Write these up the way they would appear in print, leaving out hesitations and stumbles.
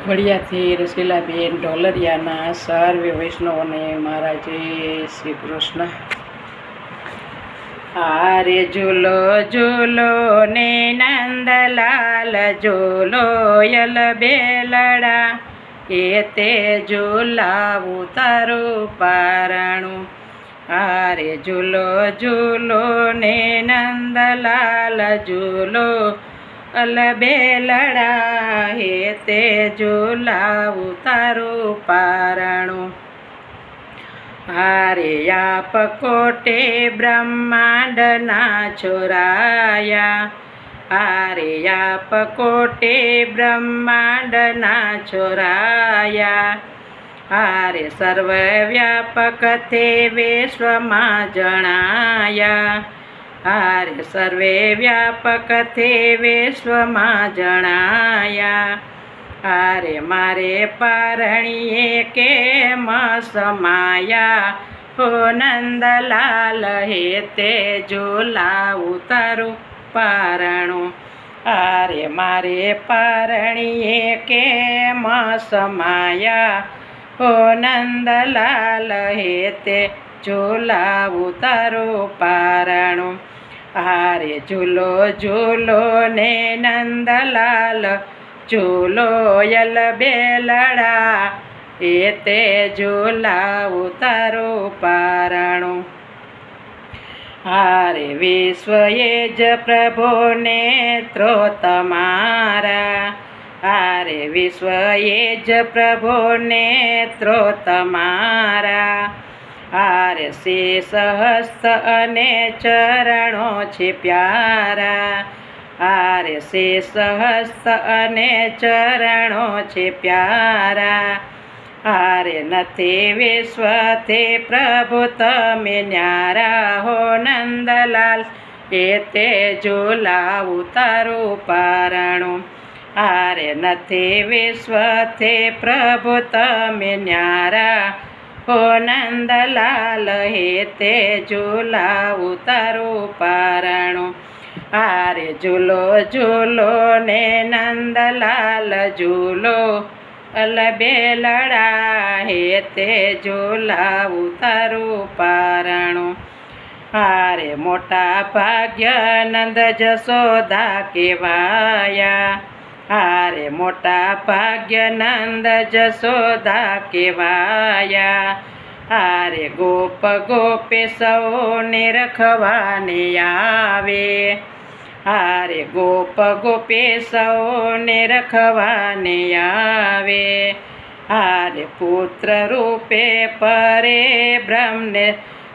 વડિયાથી રસીલાબેન ઢોલરિયાના સર્વે વૈષ્ણવોને મારા જય શ્રી કૃષ્ણ. હારે ઝૂલો ઝૂલો ને નંદલાલ ઝૂલો યલ બેલડા, એ તે ઝૂલાવું તારું પારણું. હારે ઝૂલો ઝૂલો ને નંદલાલ ઝૂલો અલબેલડા, હે તે ઝૂલાવું તારું પારણું. હારે આપ કોટે બ્રહ્માંડના છોરાયા, હારે આપ કોટે બ્રહ્માંડના છોરાયા. હારે સર્વવ્યાપક તે વિશ્વમાં જણાયા, હારે સર્વે વ્યાપક તે વિશ્વમાં જણાયા. હારે મારે પારણીએ કેમ સમાયા, હો નંદલાલ હે તે ઝૂલાવું તારું પારણું. હારે મારે પારણીએ કેમ સમાયા, હો નંદલાલ હે તે ઝૂલાવું તારું પારણું. હારે ઝૂલો ઝૂલો ને નંદલાલ ઝૂલો યલ બેલડા, એ તે ઝૂલાવું તારું પારણું. હારે વિશ્વએ જ પ્રભુ નેત્રો તમારા, હારે વિશ્વએ જ પ્રભુ નેત્રો તમારા. હારે શેષ હસ્ત અને ચરણો છે પ્યારા, હારે શેષ હસ્ત અને ચરણો છે પ્યારા. હારે નથી વિશ્વ તે પ્રભુ તમે ન્યારા, હો નંદલાલ એ તે ઝૂલાવું તારું પારણું. હારે નથી વિશ્વ તે પ્રભુ તમે ન્યારા, હો નંદલાલ હે તે ઝૂલાવું તારું પારણું. હારે ઝૂલો ઝૂલો ને નંદલાલ ઝૂલો અલબેલડા, હે તે ઝૂલાવું તારું પારણું. હારે મોટા ભાગ્ય નંદ જશોદા કહેવાયા, હારે મોટા ભાગ્ય નંદ જશોદા કહેવાયા. હારે ગોપ ગોપે સૌને રખવાને આવે, હારે ગોપ ગોપે સૌને રખવાને આવે. હારે પુત્ર રૂપે પરે બ્રહ્મને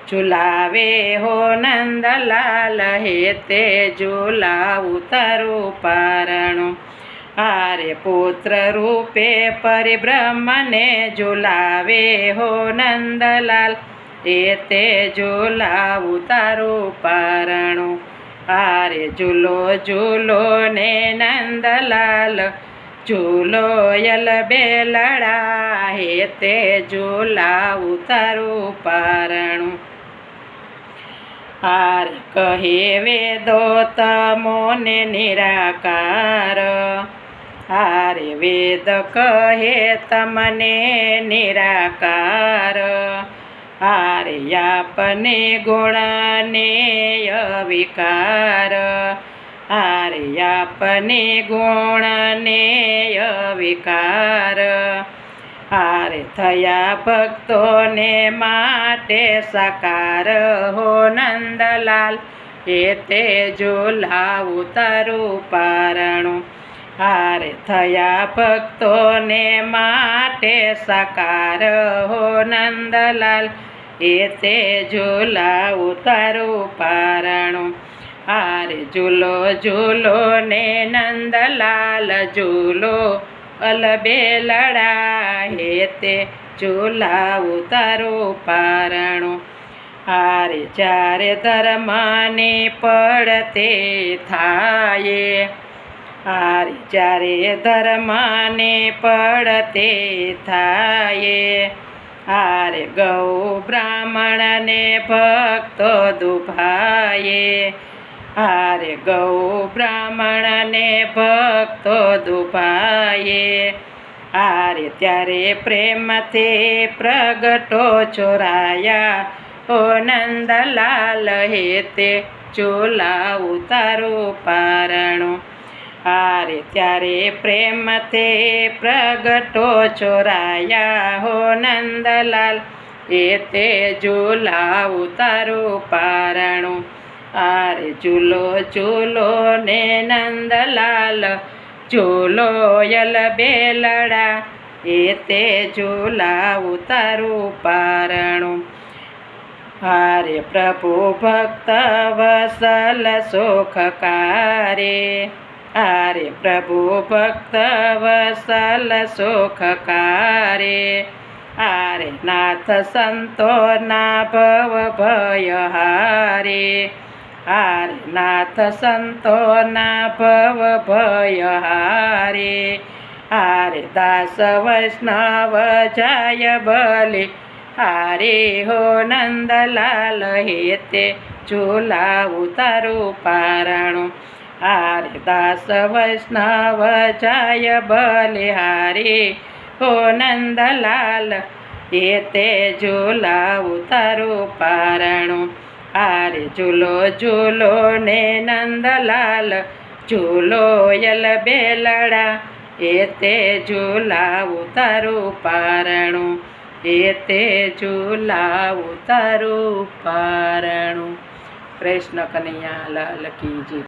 ઝૂલાવે, હો નંદલાલ હે તે ઝૂલાવું તારું પારણું. હારે પુત્ર રૂપે પરિબ્રહ્મને ઝૂલાવે, હો નંદલાલ એ તે ઝૂલાવું તારું પારણું. હારે ઝૂલો ઝૂલો ને નંદલાલ ઝૂલો યલ બેલડા, હે તે ઝૂલાવું તારું પારણું. હારે કહે વેદો તમોને નિરાકાર, હારે વેદ કહે તમને નિરાકાર. હારે આપને ગુણને અવિકાર, હારે આપને ગુણને અવિકાર. હારે થયા ભક્તોને માટે સાકાર, હો નંદલાલ એ તે ઝૂલાવું તારું પારણું. હારે થયા ભક્તોને માટે સાકાર, હો નંદલાલ એ તે ઝૂલાવું તારું પારણું. હારે ઝૂલો ઝૂલો ને નંદલાલ ઝૂલો અલબેલડા, હે તે ઝૂલાવું તારું પારણું. હારે જ્યારે ધર્મની પડતે થાય, હારે જ્યારે ધર્મને પડતે થાય. હારે ગૌ બ્રાહ્મણને ભક્તો દુભાયે, હારે ગૌ બ્રાહ્મણને ભક્તો દુભાયે, હારે ત્યારે પ્રેમથી પ્રગટો ચોરાયા ઓ નંદલાલ હે તે ઝૂલા ઉતારું પારણું. હારે ત્યારે પ્રેમથી પ્રગટો ચોરાયા હો નંદલાલ હે તે ઝૂલા ઉતારું પારણું. હારે ઝૂલો ઝૂલો ને નંદલાલ ઝૂલો યલ બેલડા એ તે ઝૂલા ઉતારું પારણું. હારે પ્રભુ ભક્ત વસલ સુખકારે હારે પ્રભુ ભક્ત વસલ સુખકારે હારે નાથ સંતોના ભવ ભય હારે હારે નાથ સંતોના ભવ ભય હારે હારે દાસ વૈષ્ણવ જાય બલિ હારે હો નંદલાલ હે તે ઝૂલા ઉતારું પારણું. હારે દાસ વૈષ્ણવ જાય બલિ હારે હો નંદલાલ હે તે ઝૂલા ઉતારું પારણું. હારે ઝૂલો ઝૂલો ને નંદલાલ ઝૂલો યલ બેલડા એ તે ઝૂલા ઉતારું પારણું. એ તે ઝૂલા ઉતારું પારણું. કૃષ્ણ કનૈયા લાલ કી જય.